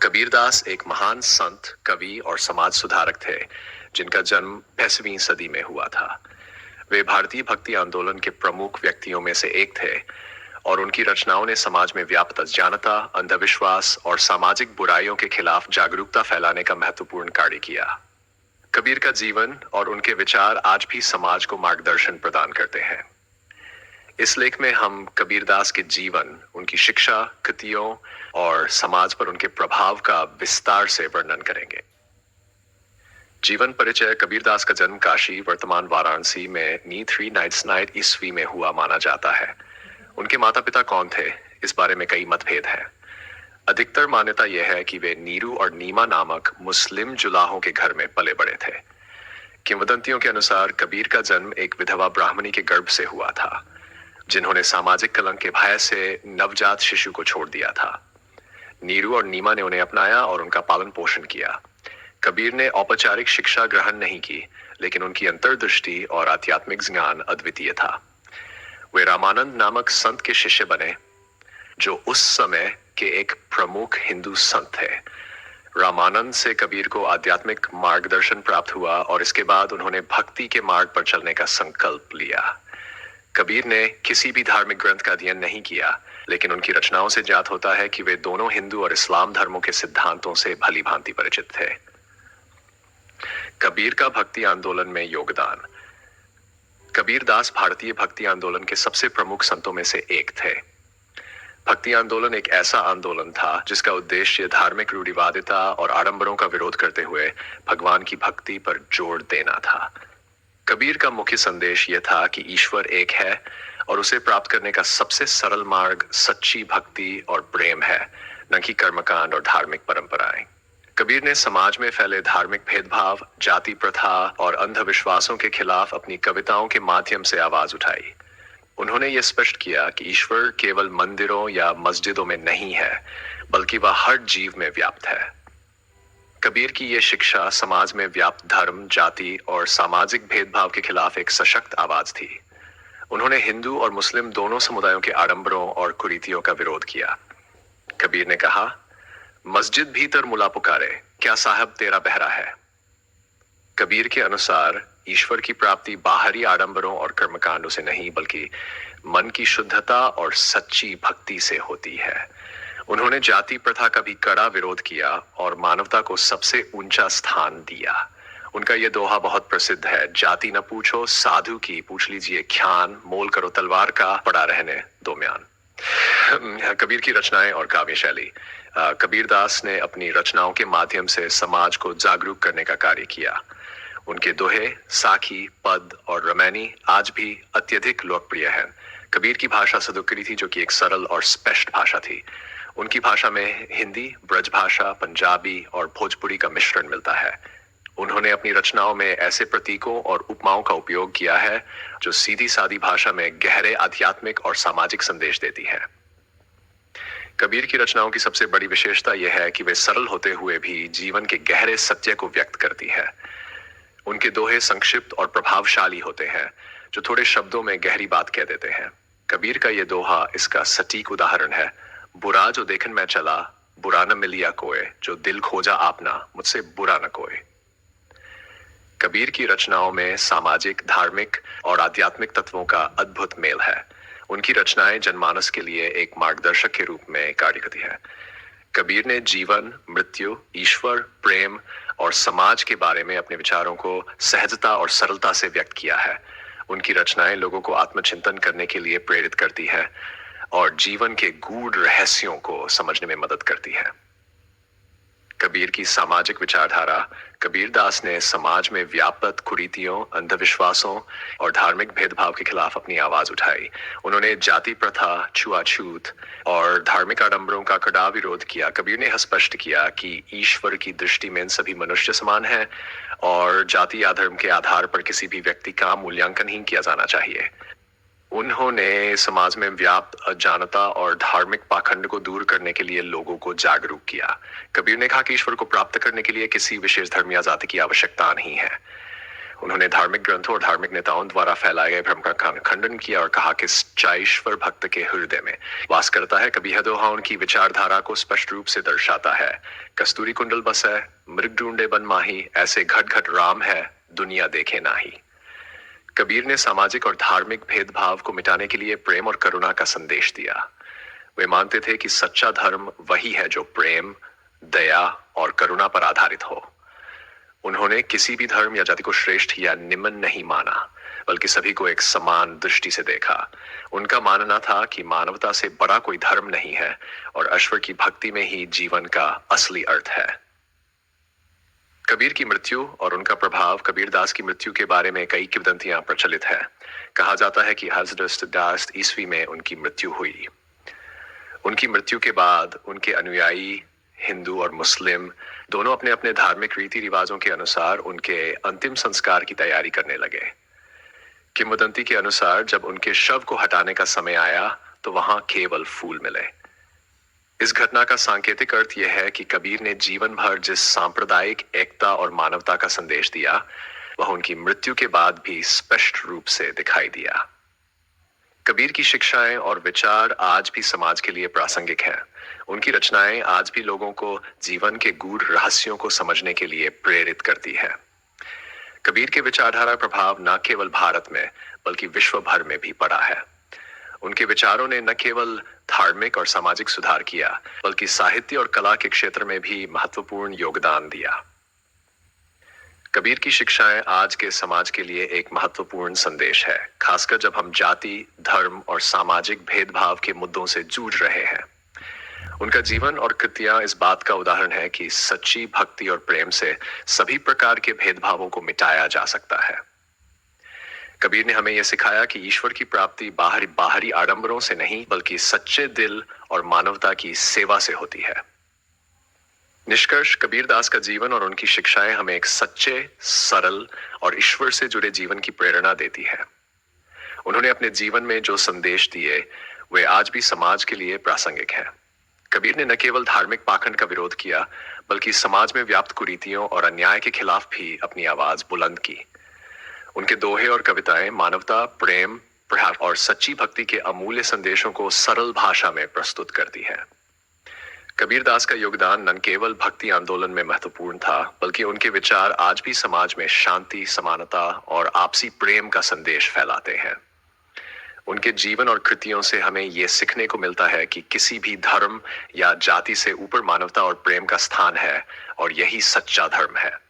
कबीरदास एक महान संत, कवि और समाज सुधारक थे, जिनका जन्म 20वीं सदी में हुआ था। वे भारतीय भक्ति आंदोलन के प्रमुख व्यक्तियों में से एक थे और उनकी रचनाओं ने समाज में व्याप्त अज्ञानता, अंधविश्वास और सामाजिक बुराइयों के खिलाफ जागरूकता फैलाने का महत्वपूर्ण कार्य किया। कबीर का जीवन और उनके विचार आज भी समाज को मार्गदर्शन प्रदान करते हैं। इस लेख में हम कबीरदास के जीवन, उनकी शिक्षा, कृतियों और समाज पर उनके प्रभाव का विस्तार से वर्णन करेंगे। जीवन परिचय। कबीरदास का जन्म काशी, वर्तमान वाराणसी में नी 399 ईस्वी में हुआ माना जाता है। उनके माता पिता कौन थे, इस बारे में कई मतभेद हैं। अधिकतर मान्यता यह है कि वे नीरू और नीमा नामक मुस्लिम जुलाहों के घर में पले बड़े थे। किंवदंतियों के अनुसार कबीर का जन्म एक विधवा ब्राह्मणी के गर्भ से हुआ था, जिन्होंने सामाजिक कलंक के भय से नवजात शिशु को छोड़ दिया था। नीरू और नीमा ने उन्हें अपनाया और उनका पालन पोषण किया। कबीर ने औपचारिक शिक्षा ग्रहण नहीं की, लेकिन उनकी अंतर्दृष्टि और आध्यात्मिक ज्ञान अद्वितीय था। वे रामानंद नामक संत के शिष्य बने, जो उस समय के एक प्रमुख हिंदू संत थे। रामानंद से कबीर को आध्यात्मिक मार्गदर्शन प्राप्त हुआ और इसके बाद उन्होंने भक्ति के मार्ग पर चलने का संकल्प लिया। कबीर ने किसी भी धार्मिक ग्रंथ का अध्ययन नहीं किया, लेकिन उनकी रचनाओं से ज्ञात होता है कि वे दोनों हिंदू और इस्लाम धर्मों के सिद्धांतों से भली भांति परिचित थे। कबीर का भक्ति आंदोलन में योगदान। कबीरदास भारतीय भक्ति आंदोलन के सबसे प्रमुख संतों में से एक थे। भक्ति आंदोलन एक ऐसा आंदोलन था जिसका उद्देश्य धार्मिक रूढ़िवादिता और आडंबरों का विरोध करते हुए भगवान की भक्ति पर जोर देना था। कबीर का मुख्य संदेश यह था कि ईश्वर एक है और उसे प्राप्त करने का सबसे सरल मार्ग सच्ची भक्ति और प्रेम है, न कि कर्मकांड और धार्मिक परंपराएं। कबीर ने समाज में फैले धार्मिक भेदभाव, जाति प्रथा और अंधविश्वासों के खिलाफ अपनी कविताओं के माध्यम से आवाज उठाई। उन्होंने ये स्पष्ट किया कि ईश्वर केवल मंदिरों या मस्जिदों में नहीं है, बल्कि वह हर जीव में व्याप्त है। कबीर की ये शिक्षा समाज में व्याप्त धर्म, जाति और सामाजिक भेदभाव के खिलाफ एक सशक्त आवाज थी। उन्होंने हिंदू और मुस्लिम दोनों समुदायों के आडंबरों और कुरीतियों का विरोध किया। कबीर ने कहा, मस्जिद भीतर मुला पुकारे, क्या साहब तेरा बहरा है। कबीर के अनुसार ईश्वर की प्राप्ति बाहरी आडंबरों और कर्मकांडों से नहीं, बल्कि मन की शुद्धता और सच्ची भक्ति से होती है। उन्होंने जाति प्रथा का भी कड़ा विरोध किया और मानवता को सबसे ऊंचा स्थान दिया। उनका यह दोहा बहुत प्रसिद्ध है, जाति न पूछो साधु की, पूछ लीजिए ख्यान, मोल करो तलवार का, पड़ा रहने दो म्यान। कबीर की रचनाएं और काव्य शैली। कबीरदास ने अपनी रचनाओं के माध्यम से समाज को जागरूक करने का कार्य किया। उनके दोहे, साखी, पद और रमैनी आज भी अत्यधिक लोकप्रिय हैं। कबीर की भाषा सदुक्करी थी, जो कि एक सरल और स्पष्ट भाषा थी। उनकी भाषा में हिंदी, ब्रजभाषा, पंजाबी और भोजपुरी का मिश्रण मिलता है। उन्होंने अपनी रचनाओं में ऐसे प्रतीकों और उपमाओं का उपयोग किया है जो सीधी सादी भाषा में गहरे आध्यात्मिक और सामाजिक संदेश देती है। कबीर की रचनाओं की सबसे बड़ी विशेषता यह है कि वे सरल होते हुए भी जीवन के गहरे सत्य को व्यक्त करती है। उनके दोहे संक्षिप्त और प्रभावशाली होते हैं, जो थोड़े शब्दों में गहरी बात कह देते हैं। कबीर का यह दोहा इसका सटीक उदाहरण है। बुरा जो देखन मैं चला, बुरा न मिलिया कोय, जो दिल खोजा आपना, मुझसे बुरा न कोय। कबीर की रचनाओं में सामाजिक, धार्मिक और आध्यात्मिक तत्वों का अद्भुत मेल है। उनकी रचनाएं जनमानस के लिए एक मार्गदर्शक के रूप में कार्य करती है। कबीर ने जीवन, मृत्यु, ईश्वर, प्रेम और समाज के बारे में अपने विचारों को सहजता और सरलता से व्यक्त किया है। उनकी रचनाएं लोगों को आत्मचिंतन करने के लिए प्रेरित करती है और जीवन के गूढ़ रहस्यों को समझने में मदद करती है। कबीर की सामाजिक विचारधारा। कबीरदास ने समाज में व्याप्त कुरीतियों, अंधविश्वासों और धार्मिक भेदभाव के खिलाफ अपनी आवाज उठाई। उन्होंने जाति प्रथा, छुआछूत और धार्मिक आडंबरों का कड़ा विरोध किया। कबीर ने स्पष्ट किया कि ईश्वर की दृष्टि में सभी मनुष्य समान हैं और जाति या धर्म के आधार पर किसी भी व्यक्ति का मूल्यांकन नहीं किया जाना चाहिए। उन्होंने समाज में व्याप्त अज्ञानता और धार्मिक पाखंड को दूर करने के लिए लोगों को जागरूक किया। कबीर ने कहा कि ईश्वर को प्राप्त करने के लिए किसी विशेष धर्म या जाति की आवश्यकता नहीं है। उन्होंने धार्मिक ग्रंथों और धार्मिक नेताओं द्वारा फैलाए गए भ्रम का खंडन किया और कहा कि सच्चा ईश्वर भक्त के हृदय में वास करता है। कबीर दोहा उनकी विचारधारा को स्पष्ट रूप से दर्शाता है। कस्तूरी कुंडल बस है, मृग ढूंढे बन माही, ऐसे घट घट राम है, दुनिया देखे नाही। कबीर ने सामाजिक और धार्मिक भेदभाव को मिटाने के लिए प्रेम और करुणा का संदेश दिया। वे मानते थे कि सच्चा धर्म वही है जो प्रेम, दया और करुणा पर आधारित हो। उन्होंने किसी भी धर्म या जाति को श्रेष्ठ या निम्न नहीं माना, बल्कि सभी को एक समान दृष्टि से देखा। उनका मानना था कि मानवता से बड़ा कोई धर्म नहीं है और ईश्वर की भक्ति में ही जीवन का असली अर्थ है। कबीर की मृत्यु और उनका प्रभाव। कबीरदास की मृत्यु के बारे में कई किंवदंतियां प्रचलित है। कहा जाता है कि 1810 ईस्वी में उनकी मृत्यु हुई। उनकी मृत्यु के बाद उनके अनुयायी हिंदू और मुस्लिम दोनों अपने अपने धार्मिक रीति रिवाजों के अनुसार उनके अंतिम संस्कार की तैयारी करने लगे। किंवदंती के अनुसार जब उनके शव को हटाने का समय आया तो वहां केवल फूल मिले। इस घटना का सांकेतिक अर्थ यह है कि कबीर ने जीवन भर जिस सांप्रदायिक एकता और मानवता का संदेश दिया, वह उनकी मृत्यु के बाद भी स्पष्ट रूप से दिखाई दिया। कबीर की शिक्षाएं और विचार आज भी समाज के लिए प्रासंगिक हैं। उनकी रचनाएं आज भी लोगों को जीवन के गूढ़ रहस्यों को समझने के लिए प्रेरित करती है। कबीर के विचारधारा प्रभाव न केवल भारत में बल्कि विश्व भर में भी पड़ा है। उनके विचारों ने न केवल धार्मिक और सामाजिक सुधार किया, बल्कि साहित्य और कला के क्षेत्र में भी महत्वपूर्ण योगदान दिया। कबीर की शिक्षाएं आज के समाज के लिए एक महत्वपूर्ण संदेश है, खासकर जब हम जाति, धर्म और सामाजिक भेदभाव के मुद्दों से जूझ रहे हैं। उनका जीवन और कृतियां इस बात का उदाहरण है कि सच्ची भक्ति और प्रेम से सभी प्रकार के भेदभावों को मिटाया जा सकता है। कबीर ने हमें यह सिखाया कि ईश्वर की प्राप्ति बाहरी आडंबरों से नहीं, बल्कि सच्चे दिल और मानवता की सेवा से होती है। निष्कर्ष, कबीरदास का जीवन और उनकी शिक्षाएं हमें एक सच्चे, सरल और ईश्वर से जुड़े जीवन की प्रेरणा देती है। उन्होंने अपने जीवन में जो संदेश दिए वे आज भी समाज के लिए प्रासंगिक हैं। कबीर ने न केवल धार्मिक पाखंड का विरोध किया, बल्कि समाज में व्याप्त कुरीतियों और अन्याय के खिलाफ भी अपनी आवाज बुलंद की। उनके दोहे और कविताएं मानवता, प्रेम, प्रहार और सच्ची भक्ति के अमूल्य संदेशों को सरल भाषा में प्रस्तुत करती है। कबीरदास का योगदान न केवल भक्ति आंदोलन में महत्वपूर्ण था, बल्कि उनके विचार आज भी समाज में शांति, समानता और आपसी प्रेम का संदेश फैलाते हैं। उनके जीवन और कृतियों से हमें यह सीखने को मिलता है कि किसी भी धर्म या जाति से ऊपर मानवता और प्रेम का स्थान है और यही सच्चा धर्म है।